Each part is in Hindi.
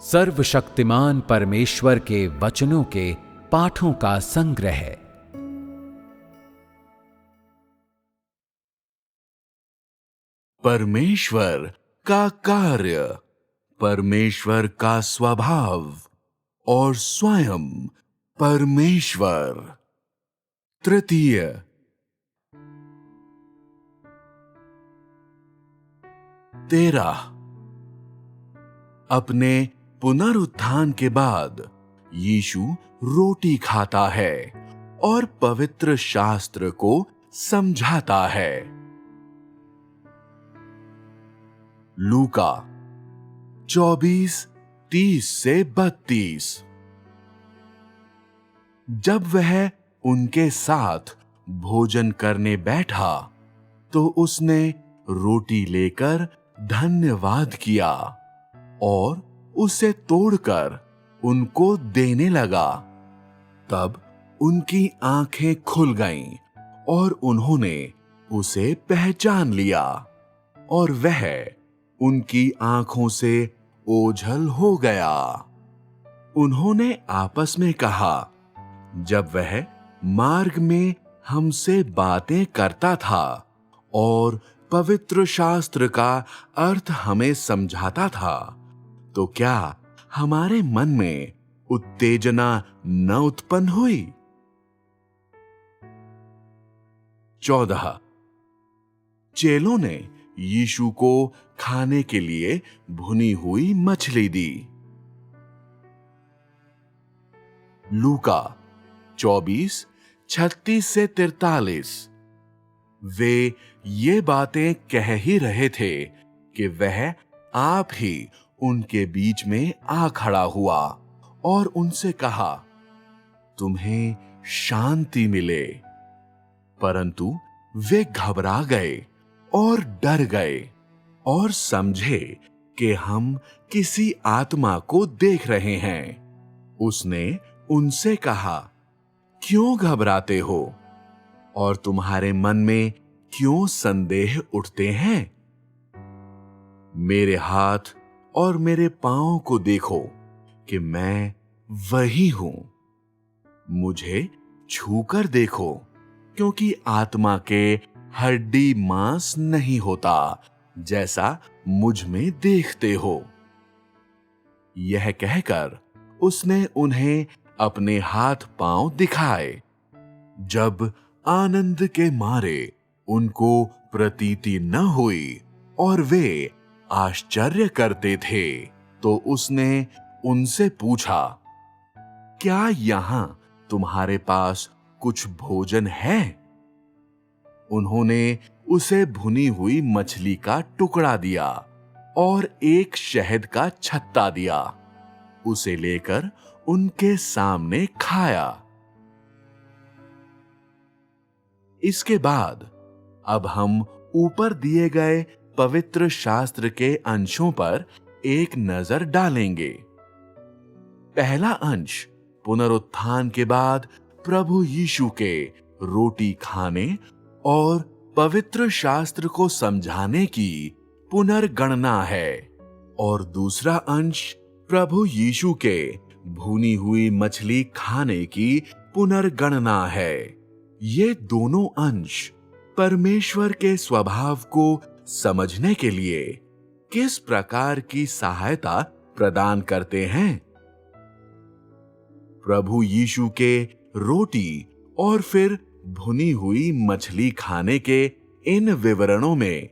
सर्वशक्तिमान परमेश्वर के वचनों के पाठों का संग्रह। परमेश्वर का कार्य, परमेश्वर का स्वभाव और स्वयं परमेश्वर। तृतीय। तेरा। अपने पुनरुत्थान के बाद यीशु रोटी खाता है और पवित्र शास्त्र को समझाता है। लूका 24:30-32। जब वह उनके साथ भोजन करने बैठा तो उसने रोटी लेकर धन्यवाद किया और उसे तोड़कर उनको देने लगा। तब उनकी आंखें खुल गईं और उन्होंने उसे पहचान लिया और वह उनकी आंखों से ओझल हो गया। उन्होंने आपस में कहा, जब वह मार्ग में हमसे बातें करता था और पवित्र शास्त्र का अर्थ हमें समझाता था, तो क्या हमारे मन में उत्तेजना न उत्पन्न हुई? 14। चेलों ने यीशु को खाने के लिए भुनी हुई मछली दी। लूका 24:36-43। वे ये बातें कह ही रहे थे कि वह आप ही उनके बीच में आ खड़ा हुआ और उनसे कहा, तुम्हें शांति मिले। परंतु वे घबरा गए और डर गए और समझे कि हम किसी आत्मा को देख रहे हैं। उसने उनसे कहा, क्यों घबराते हो और तुम्हारे मन में क्यों संदेह उठते हैं? मेरे हाथ और मेरे पांव को देखो कि मैं वही हूं। मुझे छूकर देखो, क्योंकि आत्मा के हड्डी मांस नहीं होता जैसा मुझ में देखते हो। यह कहकर उसने उन्हें अपने हाथ पांव दिखाए। जब आनंद के मारे उनको प्रतीति न हुई और वे आश्चर्य करते थे, तो उसने उनसे पूछा, क्या यहां तुम्हारे पास कुछ भोजन है? उन्होंने उसे भुनी हुई मछली का टुकड़ा दिया और एक शहद का छत्ता दिया। उसे लेकर उनके सामने खाया। इसके बाद अब हम ऊपर दिए गए पवित्र शास्त्र के अंशों पर एक नजर डालेंगे। पहला अंश पुनरुत्थान के बाद प्रभु यीशु के रोटी खाने और पवित्र शास्त्र को समझाने की पुनर्गणना है और दूसरा अंश प्रभु यीशु के भुनी हुई मछली खाने की पुनर्गणना है। ये दोनों अंश परमेश्वर के स्वभाव को समझने के लिए किस प्रकार की सहायता प्रदान करते हैं? प्रभु यीशु के रोटी और फिर भुनी हुई मछली खाने के इन विवरणों में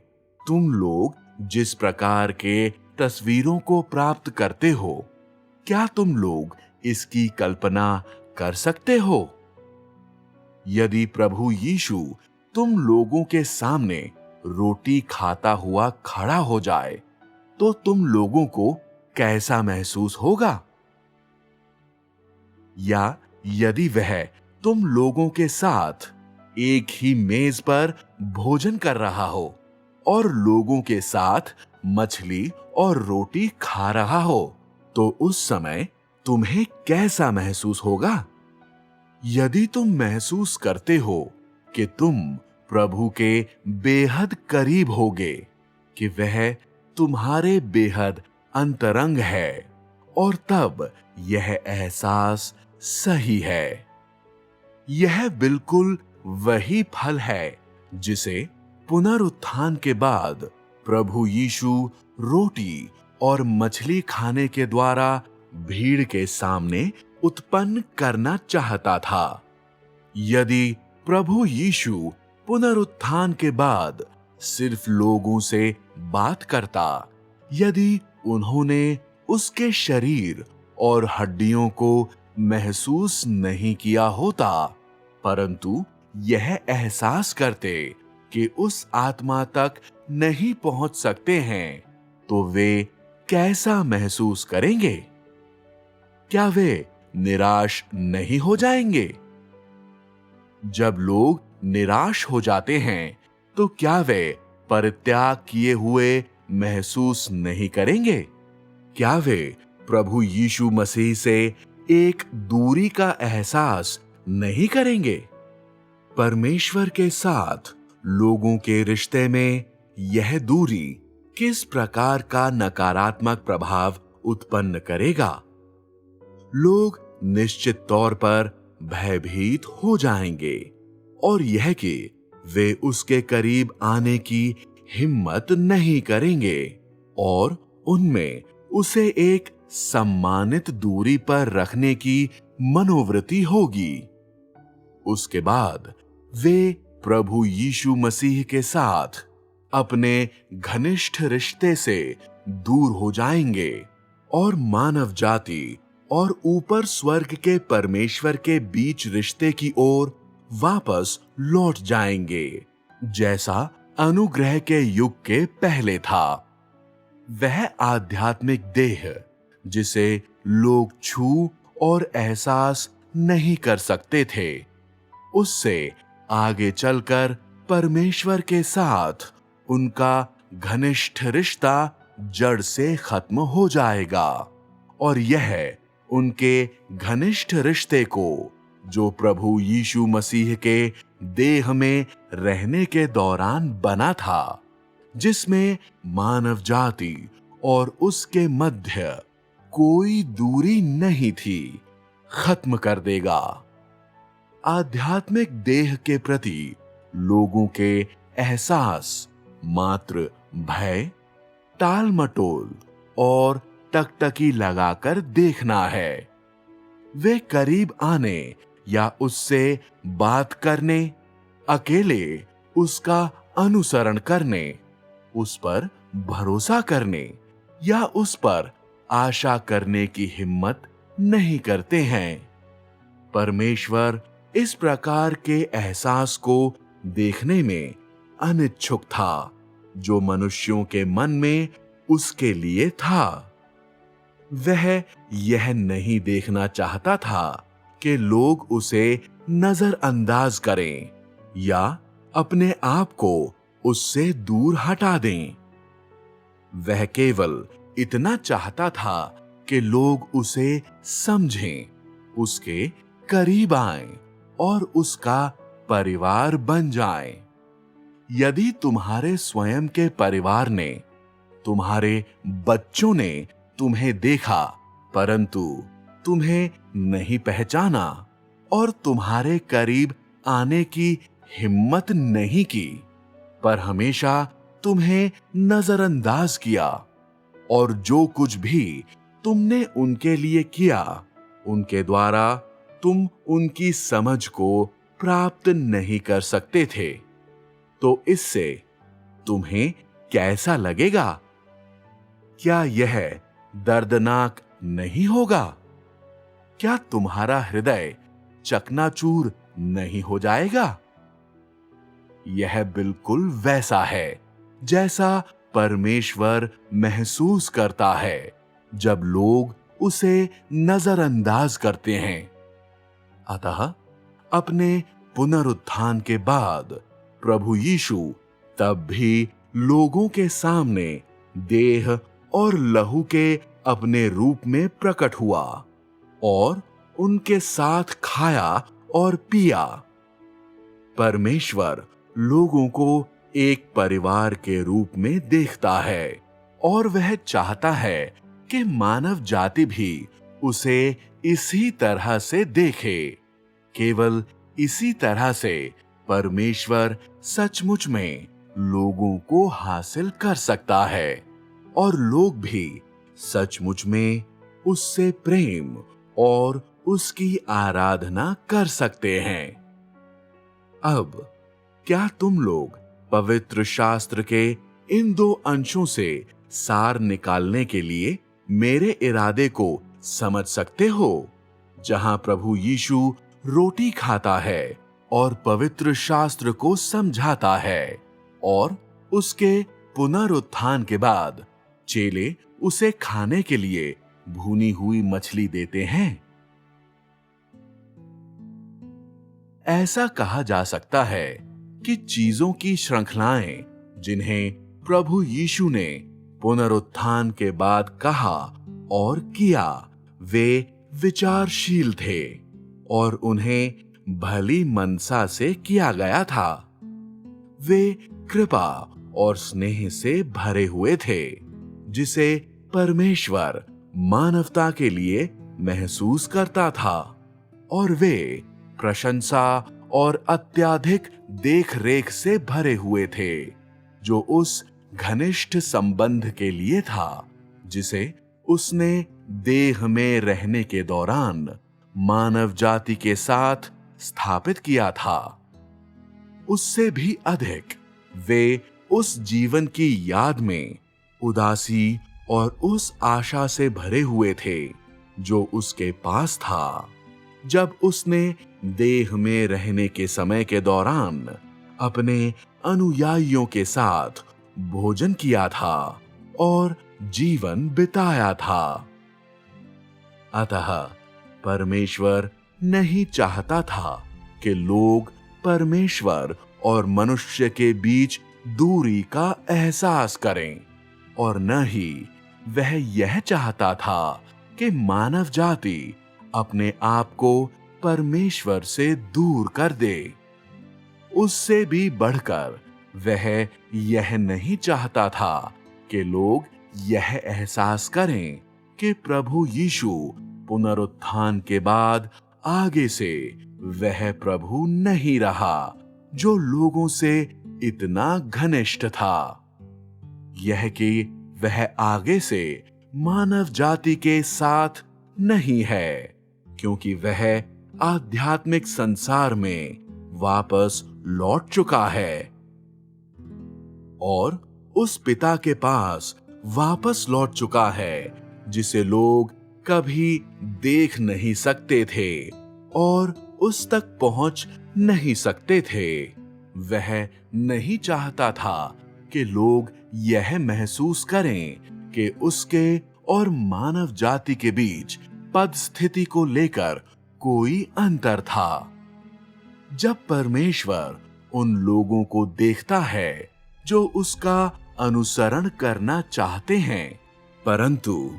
तुम लोग जिस प्रकार के तस्वीरों को प्राप्त करते हो, क्या तुम लोग इसकी कल्पना कर सकते हो? यदि प्रभु यीशु तुम लोगों के सामने रोटी खाता हुआ खड़ा हो जाए, तो तुम लोगों को कैसा महसूस होगा? या यदि वह तुम लोगों के साथ एक ही मेज पर भोजन कर रहा हो और लोगों के साथ मछली और रोटी खा रहा हो, तो उस समय तुम्हें कैसा महसूस होगा? यदि तुम महसूस करते हो कि तुम प्रभु के बेहद करीब होगे, कि वह तुम्हारे बेहद अंतरंग है और तब यह एहसास सही है। यह बिल्कुल वही फल है जिसे पुनरुत्थान के बाद प्रभु यीशु रोटी और मछली खाने के द्वारा भीड़ के सामने उत्पन्न करना चाहता था। यदि प्रभु यीशु पुनरुत्थान के बाद सिर्फ लोगों से बात करता, यदि उन्होंने उसके शरीर और हड्डियों को महसूस नहीं किया होता, परंतु यह एहसास करते कि उस आत्मा तक नहीं पहुंच सकते हैं, तो वे कैसा महसूस करेंगे? क्या वे निराश नहीं हो जाएंगे? जब लोग निराश हो जाते हैं, तो क्या वे परित्याग किए हुए महसूस नहीं करेंगे? क्या वे प्रभु यीशु मसीह से एक दूरी का एहसास नहीं करेंगे? परमेश्वर के साथ लोगों के रिश्ते में यह दूरी किस प्रकार का नकारात्मक प्रभाव उत्पन्न करेगा? लोग निश्चित तौर पर भयभीत हो जाएंगे और यह कि वे उसके करीब आने की हिम्मत नहीं करेंगे और उनमें उसे एक सम्मानित दूरी पर रखने की मनोवृत्ति होगी। उसके बाद वे प्रभु यीशु मसीह के साथ अपने घनिष्ठ रिश्ते से दूर हो जाएंगे और मानव जाति और ऊपर स्वर्ग के परमेश्वर के बीच रिश्ते की ओर वापस लौट जाएंगे, जैसा अनुग्रह के युग के पहले था। वह आध्यात्मिक देह जिसे लोग छू और एहसास नहीं कर सकते थे, उससे आगे चलकर परमेश्वर के साथ उनका घनिष्ठ रिश्ता जड़ से खत्म हो जाएगा और यह उनके घनिष्ठ रिश्ते को, जो प्रभु यीशु मसीह के देह में रहने के दौरान बना था, जिसमें मानव जाति और उसके मध्य कोई दूरी नहीं थी, खत्म कर देगा। आध्यात्मिक देह के प्रति लोगों के एहसास मात्र भय, टाल मटोल और टकटकी लगाकर देखना है। वे करीब आने या उससे बात करने, अकेले उसका अनुसरण करने, उस पर भरोसा करने या उस पर आशा करने की हिम्मत नहीं करते हैं। परमेश्वर इस प्रकार के एहसास को देखने में अनिच्छुक था, जो मनुष्यों के मन में उसके लिए था। वह यह नहीं देखना चाहता था कि लोग उसे नजरअंदाज करें या अपने आप को उससे दूर हटा दें। वह केवल इतना चाहता था कि लोग उसे समझें, उसके करीब आएं और उसका परिवार बन जाएं। यदि तुम्हारे स्वयं के परिवार ने, तुम्हारे बच्चों ने तुम्हें देखा परंतु तुम्हें नहीं पहचाना और तुम्हारे करीब आने की हिम्मत नहीं की, पर हमेशा तुम्हें नजरअंदाज किया और जो कुछ भी तुमने उनके लिए किया, उनके द्वारा तुम उनकी समझ को प्राप्त नहीं कर सकते थे, तो इससे तुम्हें कैसा लगेगा? क्या यह दर्दनाक नहीं होगा? क्या तुम्हारा हृदय चकनाचूर नहीं हो जाएगा? यह बिल्कुल वैसा है जैसा परमेश्वर महसूस करता है जब लोग उसे नजरअंदाज करते हैं। अतः अपने पुनरुत्थान के बाद प्रभु यीशु तब भी लोगों के सामने देह और लहू के अपने रूप में प्रकट हुआ और उनके साथ खाया और पिया। परमेश्वर लोगों को एक परिवार के रूप में देखता है और वह चाहता है कि मानव जाति भी उसे इसी तरह से देखे। केवल इसी तरह से परमेश्वर सचमुच में लोगों को हासिल कर सकता है और लोग भी सचमुच में उससे प्रेम और उसकी आराधना कर सकते हैं। अब क्या तुम लोग पवित्र शास्त्र के इन दो अंशों से सार निकालने के लिए मेरे इरादे को समझ सकते हो? जहां प्रभु यीशु रोटी खाता है और पवित्र शास्त्र को समझाता है और उसके पुनरुत्थान के बाद चेले उसे खाने के लिए भुनी हुई मछली देते हैं। ऐसा कहा जा सकता है कि चीजों की श्रृंखलाएं जिन्हें प्रभु यीशु ने पुनरुत्थान के बाद कहा और किया, वे विचारशील थे और उन्हें भली मनसा से किया गया था। वे कृपा और स्नेह से भरे हुए थे, जिसे परमेश्वर मानवता के लिए महसूस करता था, और वे प्रशंसा और अत्यधिक देख-रेख से भरे हुए थे, जो उस घनिष्ठ संबंध के लिए था जिसे उसने देह में रहने के दौरान मानव जाति के साथ स्थापित किया था। उससे भी अधिक वे उस जीवन की याद में उदासी और उस आशा से भरे हुए थे जो उसके पास था जब उसने देह में रहने के समय के दौरान अपने अनुयायियों के साथ भोजन किया था और जीवन बिताया था। अतः परमेश्वर नहीं चाहता था कि लोग परमेश्वर और मनुष्य के बीच दूरी का एहसास करें, और न ही वह यह चाहता था कि मानव जाति अपने आप को परमेश्वर से दूर कर दे। उससे भी बढ़कर वह यह नहीं चाहता था कि लोग यह एहसास करें कि प्रभु यीशु पुनरुत्थान के बाद आगे से वह प्रभु नहीं रहा जो लोगों से इतना घनिष्ठ था। यह कि वह आगे से मानव जाति के साथ नहीं है, क्योंकि वह आध्यात्मिक संसार में वापस लौट चुका है और उस पिता के पास वापस लौट चुका है जिसे लोग कभी देख नहीं सकते थे और उस तक पहुंच नहीं सकते थे। वह नहीं चाहता था कि लोग यह महसूस करें कि उसके और मानव जाति के बीच पद स्थिति को लेकर कोई अंतर था। जब परमेश्वर उन लोगों को देखता है जो उसका अनुसरण करना चाहते हैं, परंतु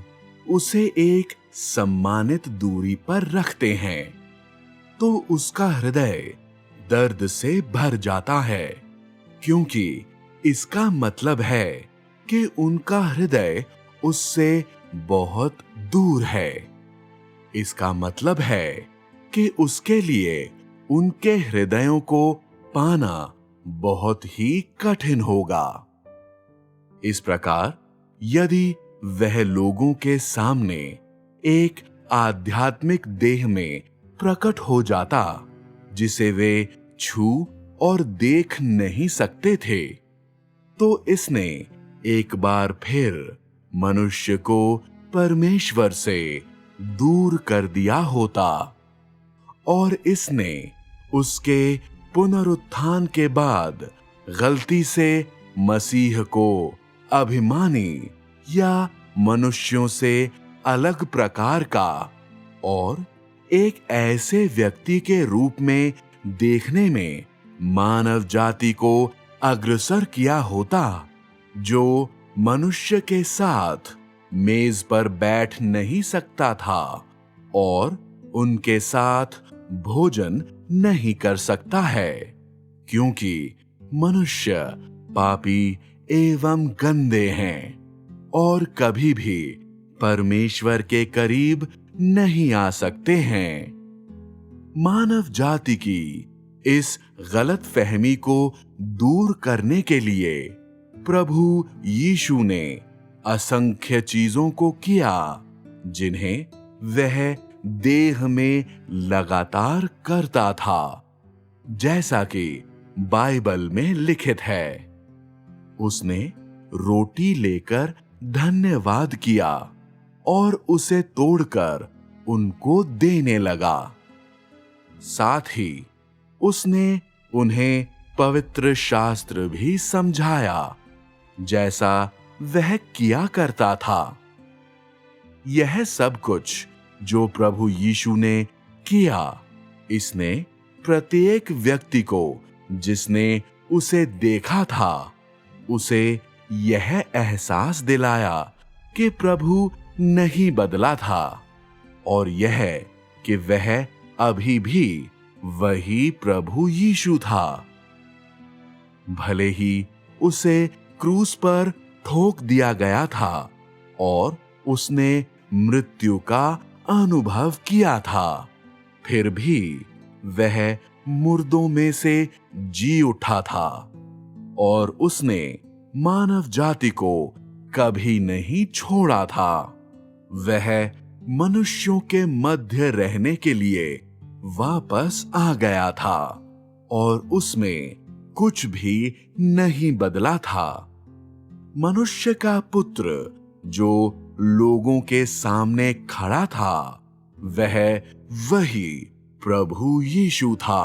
उसे एक सम्मानित दूरी पर रखते हैं, तो उसका हृदय दर्द से भर जाता है, क्योंकि इसका मतलब है कि उनका हृदय उससे बहुत दूर है। इसका मतलब है कि उसके लिए उनके हृदयों को पाना बहुत ही कठिन होगा। इस प्रकार यदि वह लोगों के सामने एक आध्यात्मिक देह में प्रकट हो जाता जिसे वे छू और देख नहीं सकते थे, तो इसने एक बार फिर मनुष्य को परमेश्वर से दूर कर दिया होता, और इसने उसके पुनरुत्थान के बाद गलती से मसीह को अभिमानी या मनुष्यों से अलग प्रकार का और एक ऐसे व्यक्ति के रूप में देखने में मानव जाति को अग्रसर किया होता जो मनुष्य के साथ मेज पर बैठ नहीं सकता था और उनके साथ भोजन नहीं कर सकता है, क्योंकि मनुष्य पापी एवं गंदे हैं और कभी भी परमेश्वर के करीब नहीं आ सकते हैं। मानव जाति की इस गलत फहमी को दूर करने के लिए प्रभु यीशु ने असंख्य चीजों को किया, जिन्हें वह देह में लगातार करता था, जैसा कि बाइबल में लिखित है। उसने रोटी लेकर धन्यवाद किया और उसे तोड़कर उनको देने लगा। साथ ही उसने उन्हें पवित्र शास्त्र भी समझाया, जैसा वह किया करता था। यह सब कुछ जो प्रभु यीशु ने किया, इसने प्रत्येक व्यक्ति को जिसने उसे देखा था, उसे यह एहसास दिलाया कि प्रभु नहीं बदला था, और यह कि वह अभी भी वही प्रभु यीशु था। भले ही उसे क्रूस पर ठोक दिया गया था और उसने मृत्यु का अनुभव किया था, फिर भी वह मुर्दों में से जी उठा था और उसने मानव जाति को कभी नहीं छोड़ा था। वह मनुष्यों के मध्य रहने के लिए वापस आ गया था और उसमें कुछ भी नहीं बदला था। मनुष्य का पुत्र जो लोगों के सामने खड़ा था, वह वही प्रभु यीशु था।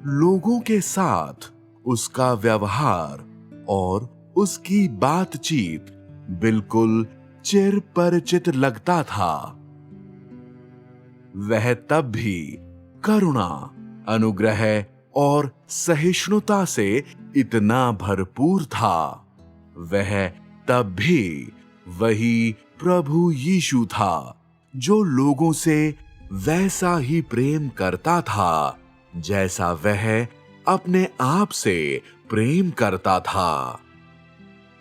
लोगों के साथ उसका व्यवहार और उसकी बातचीत बिल्कुल चिर परिचित लगता था। वह तब भी करुणा, अनुग्रह और सहिष्णुता से इतना भरपूर था। वह तब भी वही प्रभु यीशु था जो लोगों से वैसा ही प्रेम करता था जैसा वह अपने आप से प्रेम करता था।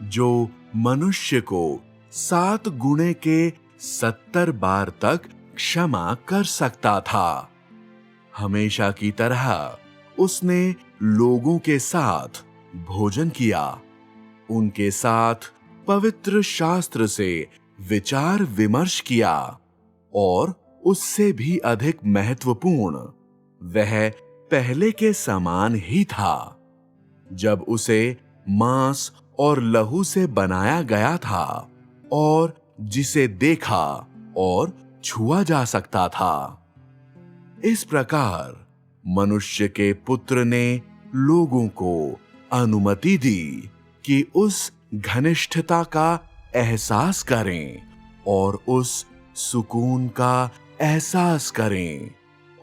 जो मनुष्य को 7 गुणे के 70 बार तक क्षमा कर सकता था। हमेशा की तरह उसने लोगों के साथ भोजन किया, उनके साथ पवित्र शास्त्र से विचार विमर्श किया और उससे भी अधिक महत्वपूर्ण, वह पहले के समान ही था। जब उसे मांस और लहू से बनाया गया था और जिसे देखा और छुआ जा सकता था। इस प्रकार मनुष्य के पुत्र ने लोगों को अनुमति दी कि उस घनिष्ठता का एहसास करें और उस सुकून का एहसास करें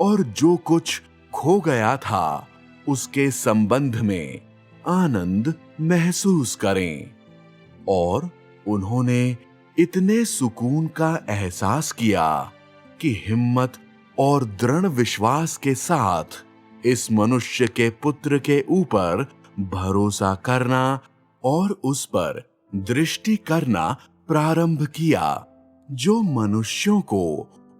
और जो कुछ खो गया था उसके संबंध में आनंद महसूस करें। और उन्होंने इतने सुकून का एहसास किया कि हिम्मत और दृढ़ विश्वास के साथ इस मनुष्य के पुत्र के ऊपर भरोसा करना और उस पर दृष्टि करना प्रारंभ किया, जो मनुष्यों को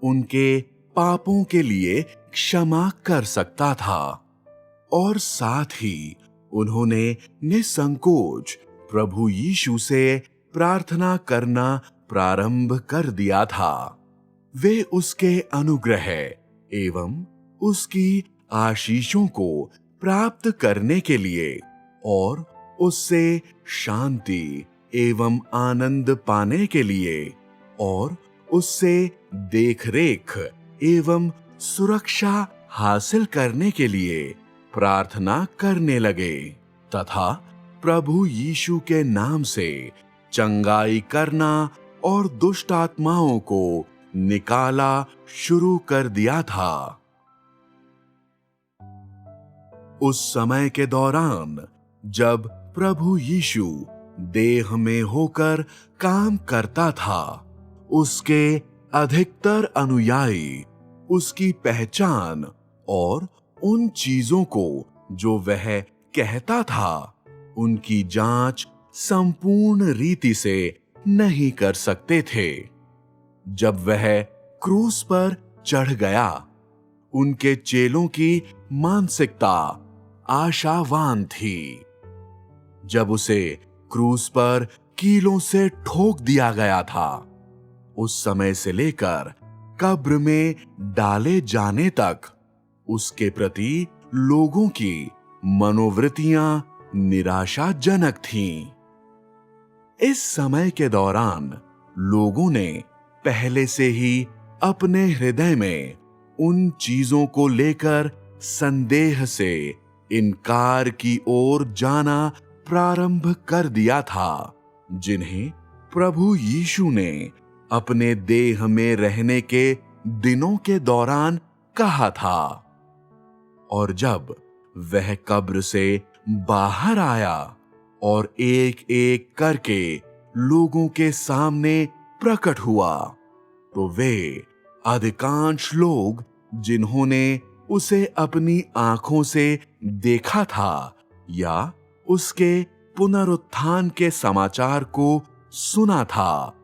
उनके पापों के लिए क्षमा कर सकता था। और साथ ही उन्होंने निसंकोच प्रभु यीशु से प्रार्थना करना प्रारंभ कर दिया था। वे उसके अनुग्रह एवं उसकी आशीषों को प्राप्त करने के लिए और उससे शांति एवं आनंद पाने के लिए और उससे देखरेख एवं सुरक्षा हासिल करने के लिए प्रार्थना करने लगे तथा प्रभु यीशु के नाम से चंगाई करना और दुष्ट आत्माओं को निकाला शुरू कर दिया था। उस समय के दौरान जब प्रभु यीशु देह में होकर काम करता था, उसके अधिकतर अनुयायी उसकी पहचान और उन चीजों को जो वह कहता था, उनकी जांच संपूर्ण रीति से नहीं कर सकते थे। जब वह क्रूस पर चढ़ गया, उनके चेलों की मानसिकता आशावान थी। जब उसे क्रूस पर कीलों से ठोक दिया गया था, उस समय से लेकर कब्र में डाले जाने तक उसके प्रति लोगों की मनोवृत्तियां निराशाजनक थीं। इस समय के दौरान लोगों ने पहले से ही अपने हृदय में उन चीजों को लेकर संदेह से इनकार की ओर जाना प्रारंभ कर दिया था, जिन्हें प्रभु यीशु ने अपने देह में रहने के दिनों के दौरान कहा था। और जब वह कब्र से बाहर आया और एक एक करके लोगों के सामने प्रकट हुआ, तो वे अधिकांश लोग जिन्होंने उसे अपनी आंखों से देखा था या उसके पुनरुत्थान के समाचार को सुना था,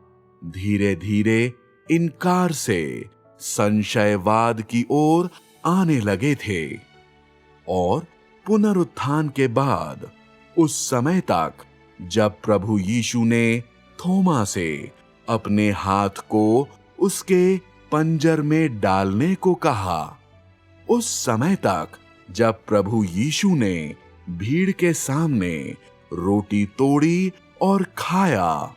धीरे धीरे इनकार से संशयवाद की ओर आने लगे थे। और पुनरुत्थान के बाद उस समय तक जब प्रभु यीशु ने थोमा से अपने हाथ को उसके पंजर में डालने को कहा, उस समय तक जब प्रभु यीशु ने भीड़ के सामने रोटी तोड़ी और खाया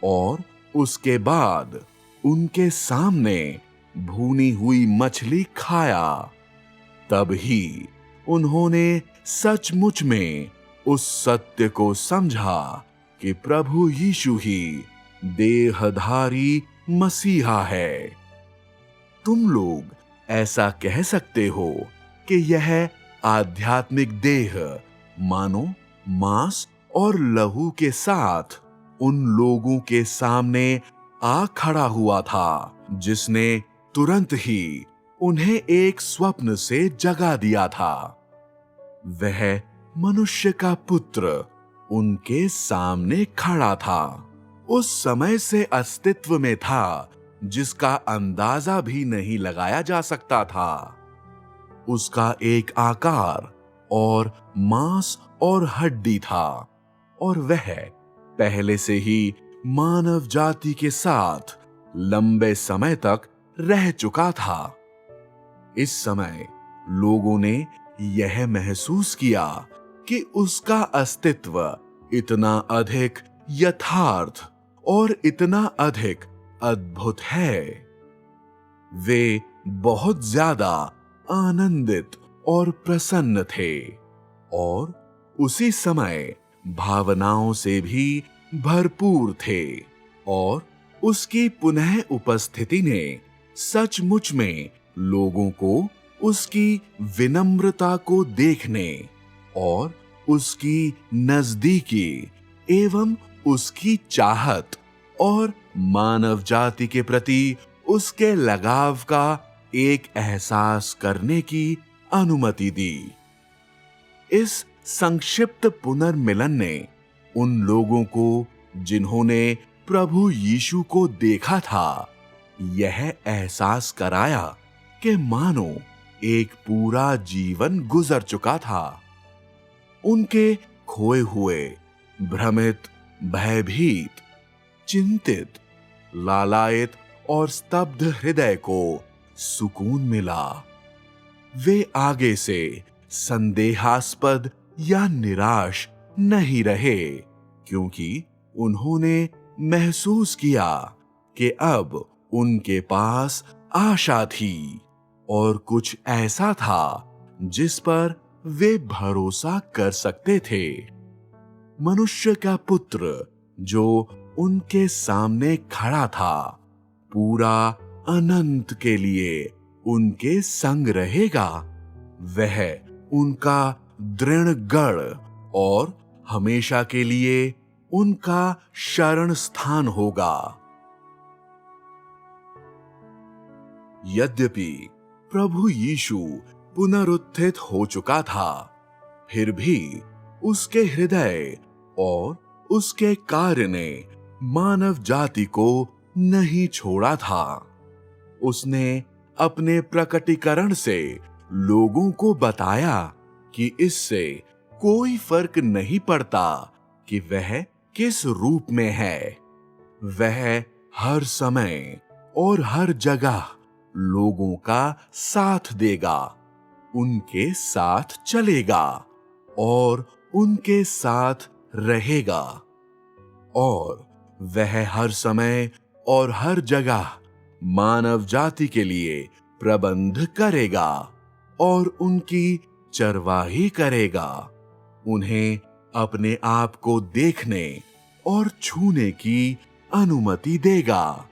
और उसके बाद उनके सामने भूनी हुई मछली खाया, तब ही उन्होंने सचमुच में उस सत्य को समझा कि प्रभु यीशु ही देहधारी मसीहा है। तुम लोग ऐसा कह सकते हो कि यह आध्यात्मिक देह मानो मांस और लहू के साथ उन लोगों के सामने आ खड़ा हुआ था, जिसने तुरंत ही उन्हें एक स्वप्न से जगा दिया था। वह मनुष्य का पुत्र उनके सामने खड़ा था, उस समय से अस्तित्व में था जिसका अंदाजा भी नहीं लगाया जा सकता था। उसका एक आकार और मांस और हड्डी था और वह पहले से ही मानव जाति के साथ लंबे समय तक रह चुका था। इस समय लोगों ने यह महसूस किया कि उसका अस्तित्व इतना अधिक यथार्थ और इतना अधिक अद्भुत है। वे बहुत ज्यादा आनंदित और प्रसन्न थे और उसी समय भावनाओं से भी भरपूर थे। और उसकी पुनः उपस्थिति ने सचमुच में लोगों को उसकी विनम्रता को देखने और उसकी नजदीकी एवं उसकी चाहत और मानव जाति के प्रति उसके लगाव का एक एहसास करने की अनुमति दी। इस संक्षिप्त पुनर्मिलन ने उन लोगों को जिन्होंने प्रभु यीशु को देखा था, यह एहसास कराया कि मानो एक पूरा जीवन गुजर चुका था। उनके खोए हुए, भ्रमित, भयभीत, चिंतित, लालायित और स्तब्ध हृदय को सुकून मिला। वे आगे से संदेहास्पद या निराश नहीं रहे, क्योंकि उन्होंने महसूस किया कि अब उनके पास आशा थी और कुछ ऐसा था जिस पर वे भरोसा कर सकते थे। मनुष्य का पुत्र जो उनके सामने खड़ा था, पूरा अनंत के लिए उनके संग रहेगा। वह उनका दृढ़ गढ़ और हमेशा के लिए उनका शरण स्थान होगा। यद्यपि प्रभु यीशु पुनरुत्थित हो चुका था, फिर भी उसके हृदय और उसके कार्य ने मानव जाति को नहीं छोड़ा था। उसने अपने प्रकटीकरण से लोगों को बताया कि इससे कोई फर्क नहीं पड़ता कि वह किस रूप में है। वह हर समय और हर जगह लोगों का साथ देगा, उनके साथ चलेगा और उनके साथ रहेगा। और वह हर समय और हर जगह मानव जाति के लिए प्रबंध करेगा और उनकी चरवाही करेगा। उन्हें अपने आप को देखने और छूने की अनुमति देगा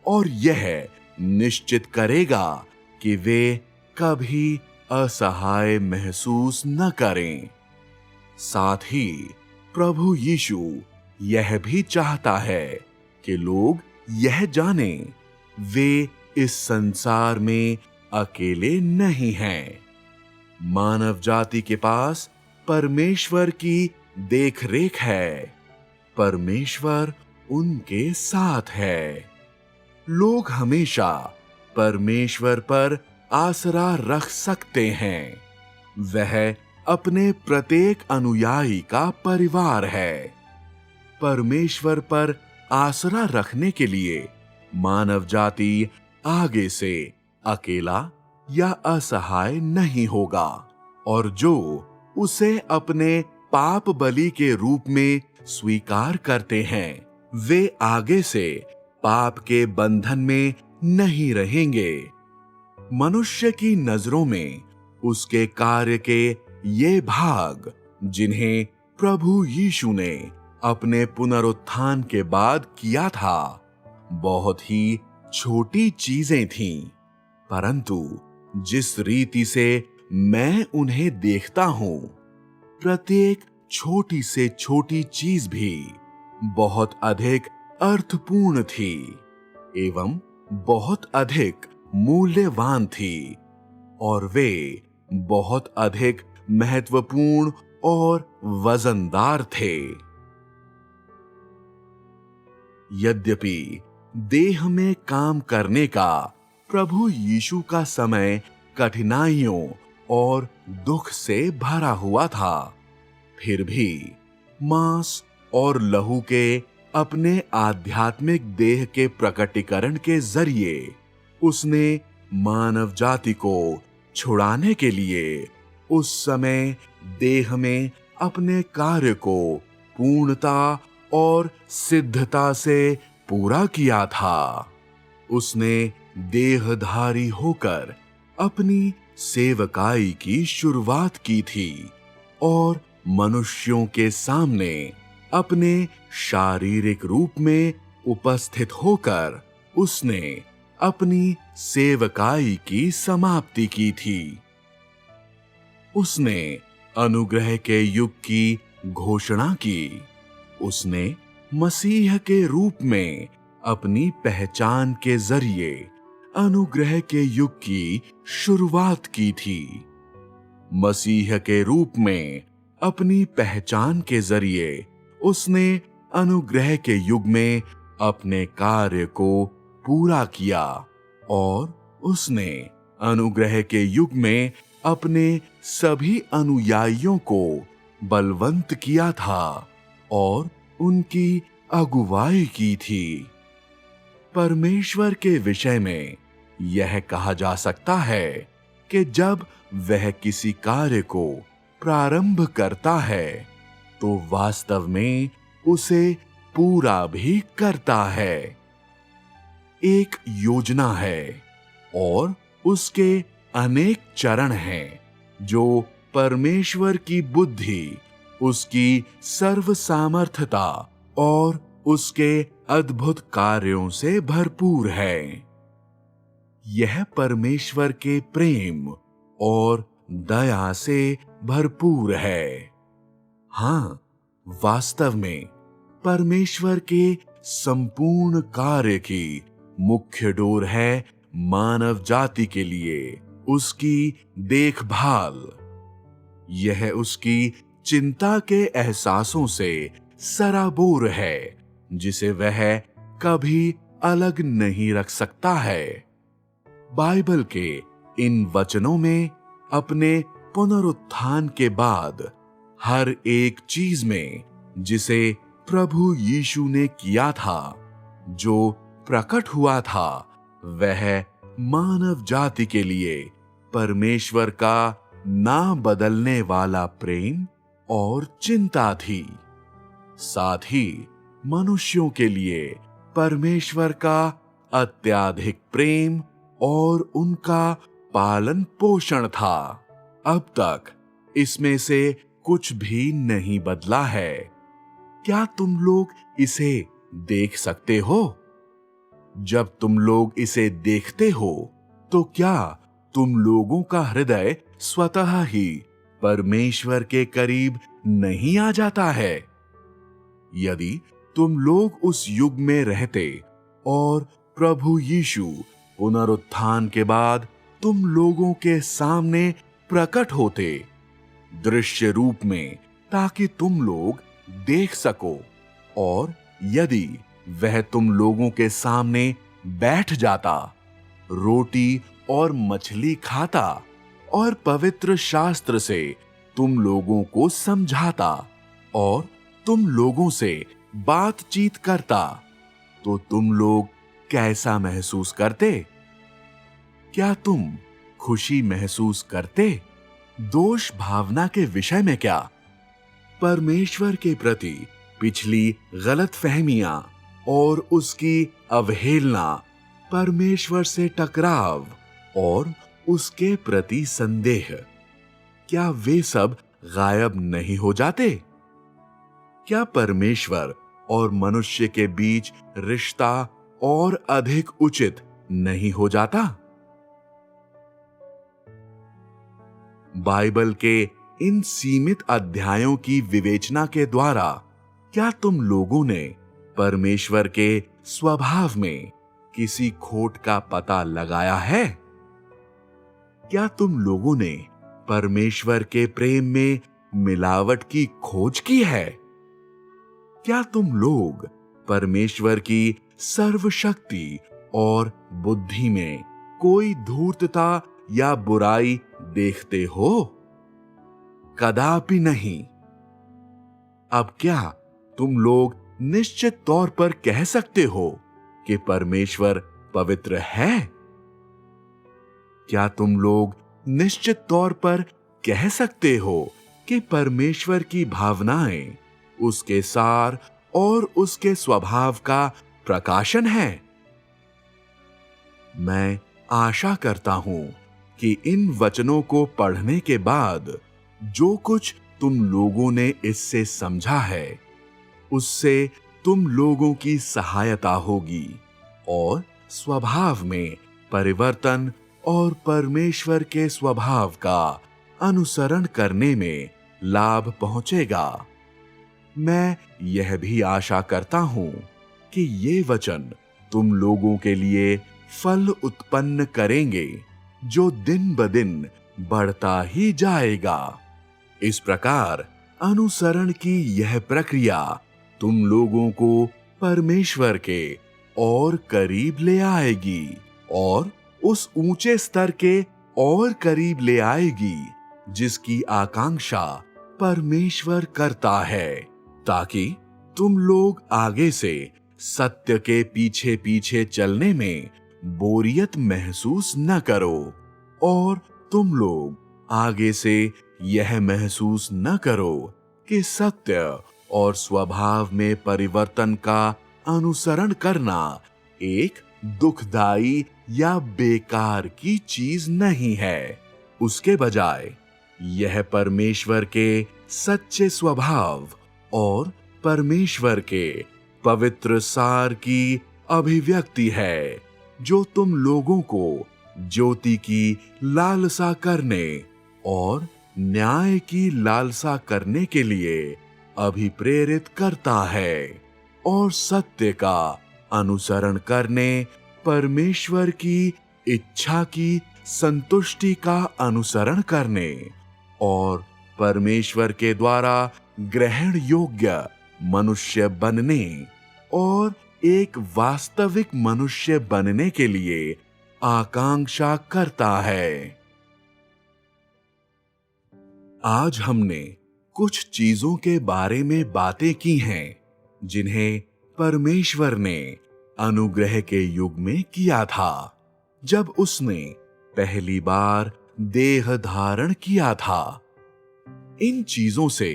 और यह निश्चित करेगा कि वे कभी असहाय महसूस न करें। साथ ही प्रभु यीशु यह भी चाहता है कि लोग यह जानें, वे इस संसार में अकेले नहीं हैं। मानव जाति के पास परमेश्वर की देखरेख है। परमेश्वर उनके साथ है। लोग हमेशा परमेश्वर पर आसरा रख सकते हैं। वह अपने प्रत्येक अनुयायी का परिवार है। परमेश्वर पर आसरा रखने के लिए मानव जाति आगे से अकेला या असहाय नहीं होगा और जो उसे अपने पाप बलि के रूप में स्वीकार करते हैं, वे आगे से पाप के बंधन में नहीं रहेंगे। मनुष्य की नजरों में उसके कार्य के ये भाग, जिन्हें प्रभु यीशु ने अपने पुनरुत्थान के बाद किया था, बहुत ही छोटी चीजें थीं, परंतु जिस रीति से मैं उन्हें देखता हूं, प्रत्येक छोटी से छोटी चीज भी बहुत अधिक अर्थपूर्ण थी एवं बहुत अधिक मूल्यवान थी और वे बहुत अधिक महत्वपूर्ण और वजनदार थे। यद्यपि देह में काम करने का प्रभु यीशु का समय कठिनाइयों और दुख से भरा हुआ था, फिर भी मांस और लहू के अपने आध्यात्मिक देह के प्रकटीकरण के जरिए उसने मानव जाति को छुड़ाने के लिए उस समय देह में अपने कार्य को पूर्णता और सिद्धता से पूरा किया था। उसने देहधारी होकर अपनी सेवकाई की शुरुआत की थी और मनुष्यों के सामने अपने शारीरिक रूप में उपस्थित होकर उसने अपनी सेवकाई की समाप्ति की थी। उसने अनुग्रह के युग की घोषणा की। उसने मसीह के रूप में अपनी पहचान के जरिए अनुग्रह के युग की शुरुआत की थी। मसीह के रूप में अपनी पहचान के जरिए उसने अनुग्रह के युग में अपने कार्य को पूरा किया और उसने अनुग्रह के युग में अपने सभी अनुयायियों को बलवंत किया था और उनकी अगुवाई की थी। परमेश्वर के विषय में यह कहा जा सकता है कि जब वह किसी कार्य को प्रारंभ करता है तो वास्तव में उसे पूरा भी करता है। एक योजना है और उसके अनेक चरण हैं जो परमेश्वर की बुद्धि, उसकी सर्व सामर्थ्यता और उसके अद्भुत कार्यों से भरपूर है। यह परमेश्वर के प्रेम और दया से भरपूर है। हाँ, वास्तव में परमेश्वर के संपूर्ण कार्य की मुख्य डोर है मानव जाति के लिए उसकी देखभाल। यह उसकी चिंता के एहसासों से सराबोर है जिसे वह कभी अलग नहीं रख सकता है। बाइबल के इन वचनों में अपने पुनरुत्थान के बाद हर एक चीज में जिसे प्रभु यीशु ने किया था, जो प्रकट हुआ था, वह मानव जाति के लिए परमेश्वर का ना बदलने वाला प्रेम और चिंता थी। साथ ही मनुष्यों के लिए परमेश्वर का अत्यधिक प्रेम और उनका पालन पोषण था। अब तक इसमें से कुछ भी नहीं बदला है। क्या तुम लोग इसे देख सकते हो? जब तुम लोग इसे देखते हो तो क्या तुम लोगों का हृदय स्वतः ही परमेश्वर के करीब नहीं आ जाता है? यदि तुम लोग उस युग में रहते और प्रभु यीशु पुनरुत्थान के बाद तुम लोगों के सामने प्रकट होते दृश्य रूप में, ताकि तुम लोग देख सको, और यदि वह तुम लोगों के सामने बैठ जाता, रोटी और मछली खाता और पवित्र शास्त्र से तुम लोगों को समझाता और तुम लोगों से बातचीत करता, तो तुम लोग कैसा महसूस करते? क्या तुम खुशी महसूस करते? दोष भावना के विषय में क्या? परमेश्वर के प्रति पिछली गलतफहमियां और उसकी अवहेलना, परमेश्वर से टकराव और उसके प्रति संदेह, क्या वे सब गायब नहीं हो जाते? क्या परमेश्वर और मनुष्य के बीच रिश्ता और अधिक उचित नहीं हो जाता? बाइबल के इन सीमित अध्यायों की विवेचना के द्वारा क्या तुम लोगों ने परमेश्वर के स्वभाव में किसी खोट का पता लगाया है? क्या तुम लोगों ने परमेश्वर के प्रेम में मिलावट की खोज की है? क्या तुम लोग परमेश्वर की सर्वशक्ति और बुद्धि में कोई धूर्तता या बुराई देखते हो? कदापि नहीं। अब क्या तुम लोग निश्चित तौर पर कह सकते हो कि परमेश्वर पवित्र है? क्या तुम लोग निश्चित तौर पर कह सकते हो कि परमेश्वर की भावनाएं उसके सार और उसके स्वभाव का प्रकाशन है? मैं आशा करता हूं कि इन वचनों को पढ़ने के बाद जो कुछ तुम लोगों ने इससे समझा है, उससे तुम लोगों की सहायता होगी और स्वभाव में परिवर्तन और परमेश्वर के स्वभाव का अनुसरण करने में लाभ पहुंचेगा। मैं यह भी आशा करता हूं कि ये वचन तुम लोगों के लिए फल उत्पन्न करेंगे, जो दिन ब दिन बढ़ता ही जाएगा। इस प्रकार अनुसरण की यह प्रक्रिया तुम लोगों को परमेश्वर के और करीब ले आएगी और उस ऊंचे स्तर के और करीब ले आएगी जिसकी आकांक्षा परमेश्वर करता है, ताकि तुम लोग आगे से सत्य के पीछे पीछे चलने में बोरियत महसूस न करो और तुम लोग आगे से यह महसूस न करो कि सत्य और स्वभाव में परिवर्तन का अनुसरण करना एक दुखदाई या बेकार की चीज नहीं है। उसके बजाय यह परमेश्वर के सच्चे स्वभाव और परमेश्वर के पवित्र सार की अभिव्यक्ति है, जो तुम लोगों को ज्योति की लालसा करने और न्याय की लालसा करने के लिए अभिप्रेरित करता है और सत्य का अनुसरण करने परमेश्वर की इच्छा की संतुष्टि का अनुसरण करने और परमेश्वर के द्वारा ग्रहण योग्य मनुष्य बनने और एक वास्तविक मनुष्य बनने के लिए आकांक्षा करता है। आज हमने कुछ चीजों के बारे में बातें की हैं जिन्हें परमेश्वर ने अनुग्रह के युग में किया था, जब उसने पहली बार देह धारण किया था। इन चीजों से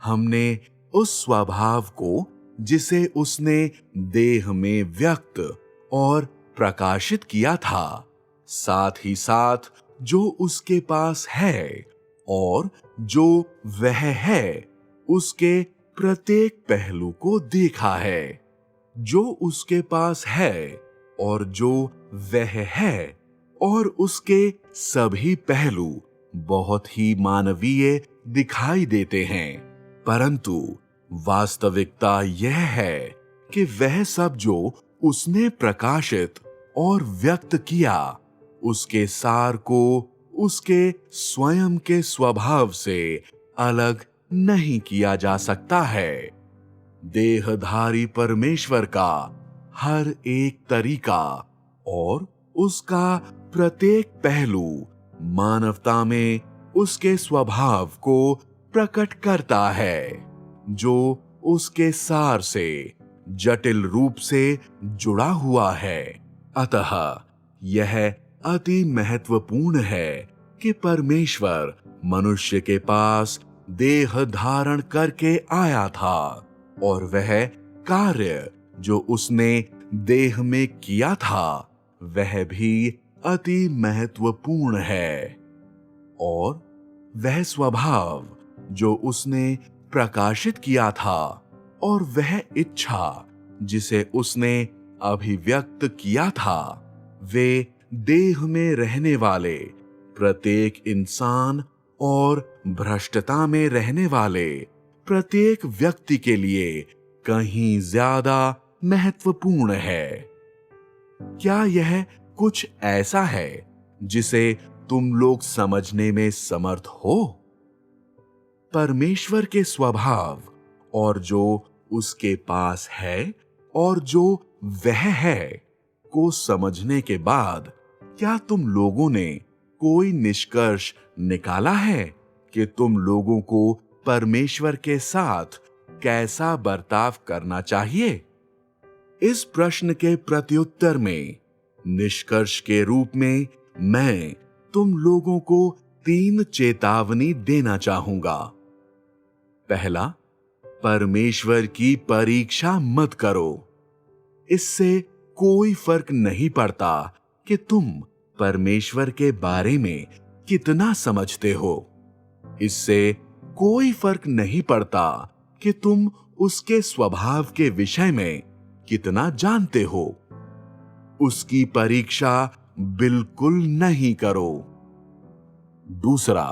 हमने उस स्वभाव को जिसे उसने देह में व्यक्त और प्रकाशित किया था, साथ ही साथ जो उसके पास है और जो वह है, उसके प्रत्येक पहलू को देखा है। जो उसके पास है और जो वह है और उसके सभी पहलू बहुत ही मानवीय दिखाई देते हैं, परंतु वास्तविकता यह है कि वह सब जो उसने प्रकाशित और व्यक्त किया, उसके सार को उसके स्वयं के स्वभाव से अलग नहीं किया जा सकता है। देहधारी परमेश्वर का हर एक तरीका और उसका प्रत्येक पहलू मानवता में उसके स्वभाव को प्रकट करता है, जो उसके सार से जटिल रूप से जुड़ा हुआ है। अतः यह अति महत्वपूर्ण है कि परमेश्वर मनुष्य के पास देह धारण करके आया था और वह कार्य जो उसने देह में किया था वह भी अति महत्वपूर्ण है, और वह स्वभाव जो उसने प्रकाशित किया था और वह इच्छा जिसे उसने अभिव्यक्त किया था, वे देह में रहने वाले प्रत्येक इंसान और भ्रष्टता में रहने वाले प्रत्येक व्यक्ति के लिए कहीं ज्यादा महत्वपूर्ण है। क्या यह कुछ ऐसा है जिसे तुम लोग समझने में समर्थ हो? परमेश्वर के स्वभाव और जो उसके पास है और जो वह है को समझने के बाद क्या तुम लोगों ने कोई निष्कर्ष निकाला है कि तुम लोगों को परमेश्वर के साथ कैसा बर्ताव करना चाहिए? इस प्रश्न के प्रत्युत्तर में निष्कर्ष के रूप में मैं तुम लोगों को 3 चेतावनी देना चाहूंगा। पहला, परमेश्वर की परीक्षा मत करो। इससे कोई फर्क नहीं पड़ता कि तुम परमेश्वर के बारे में कितना समझते हो। इससे कोई फर्क नहीं पड़ता कि तुम उसके स्वभाव के विषय में कितना जानते हो। उसकी परीक्षा बिल्कुल नहीं करो। दूसरा,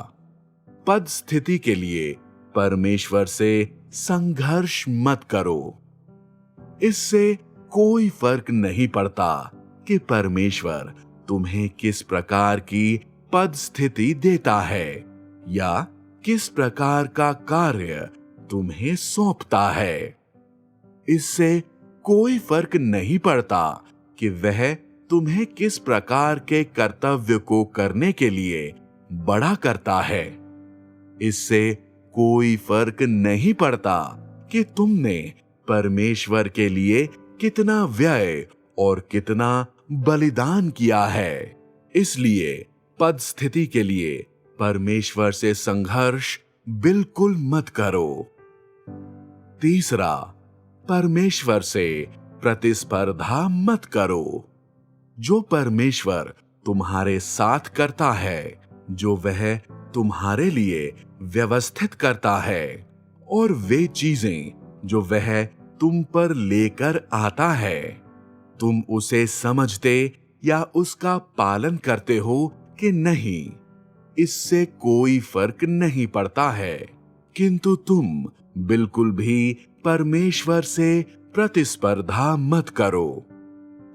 पद स्थिति के लिए परमेश्वर से संघर्ष मत करो। इससे कोई फर्क नहीं पड़ता कि परमेश्वर तुम्हें किस प्रकार की पद स्थिति देता है या किस प्रकार का कार्य तुम्हें सौंपता है। इससे कोई फर्क नहीं पड़ता कि वह तुम्हें किस प्रकार के कर्तव्य को करने के लिए बड़ा करता है। इससे कोई फर्क नहीं पड़ता कि तुमने परमेश्वर के लिए कितना व्यय और कितना बलिदान किया है। इसलिए पद स्थिति के लिए परमेश्वर से संघर्ष बिल्कुल मत करो। तीसरा, परमेश्वर से प्रतिस्पर्धा मत करो। जो परमेश्वर तुम्हारे साथ करता है, जो वह तुम्हारे लिए व्यवस्थित करता है, और वे चीजें जो वह तुम पर लेकर आता है, तुम उसे समझते या उसका पालन करते हो कि नहीं, इससे कोई फर्क नहीं पड़ता है। किंतु तुम बिल्कुल भी परमेश्वर से प्रतिस्पर्धा मत करो।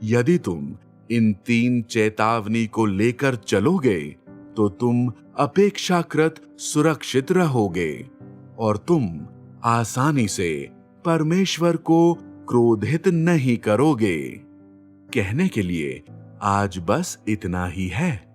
यदि तुम इन 3 चेतावनी को लेकर चलोगे तो तुम अपेक्षाकृत सुरक्षित रहोगे और तुम आसानी से परमेश्वर को क्रोधित नहीं करोगे। कहने के लिए आज बस इतना ही है।